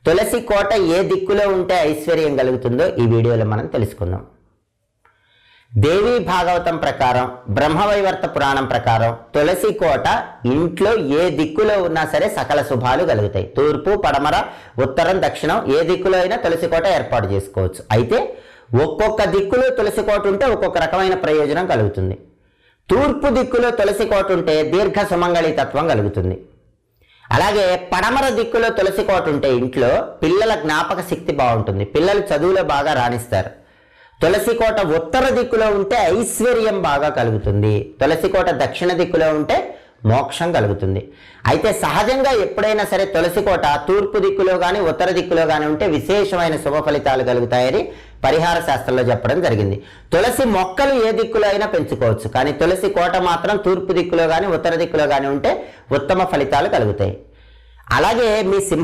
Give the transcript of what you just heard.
తులసి కోట ఏ దిక్కులో ఉంటే ఐశ్వర్యం కలుగుతుందో ఈ వీడియోలో మనం తెలుసుకుందాం. దేవీ భాగవతం ప్రకారం, బ్రహ్మవైవర్త పురాణం ప్రకారం తులసి కోట ఇంట్లో ఏ దిక్కులో ఉన్నా సరే సకల శుభాలు కలుగుతాయి. తూర్పు, పడమర, ఉత్తరం, దక్షిణం ఏ దిక్కులో అయినా తులసి కోట ఏర్పాటు చేసుకోవచ్చు. అయితే ఒక్కొక్క దిక్కులో తులసి కోట ఉంటే ఒక్కొక్క రకమైన ప్రయోజనం కలుగుతుంది. తూర్పు దిక్కులో తులసి కోట ఉంటే దీర్ఘ సుమంగళితత్వం కలుగుతుంది. అలాగే పడమర దిక్కులో తులసి కోట ఉంటే ఇంట్లో పిల్లల జ్ఞాపక శక్తి బాగుంటుంది, పిల్లలు చదువులో బాగా రాణిస్తారు. తులసి కోట ఉత్తర దిక్కులో ఉంటే ఐశ్వర్యం బాగా కలుగుతుంది. తులసి కోట దక్షిణ దిక్కులో ఉంటే మోక్షం కలుగుతుంది. అయితే సహజంగా ఎప్పుడైనా సరే తులసి కోట తూర్పు దిక్కులో కానీ ఉత్తర దిక్కులో కానీ ఉంటే విశేషమైన శుభ ఫలితాలు కలుగుతాయని పరిహార శాస్త్రంలో చెప్పడం జరిగింది. తులసి మొక్కలు ఏ దిక్కులో అయినా పెంచుకోవచ్చు, కానీ తులసి కోట మాత్రం తూర్పు దిక్కులో కానీ ఉత్తర దిక్కులో కానీ ఉంటే ఉత్తమ ఫలితాలు కలుగుతాయి. అలాగే మీ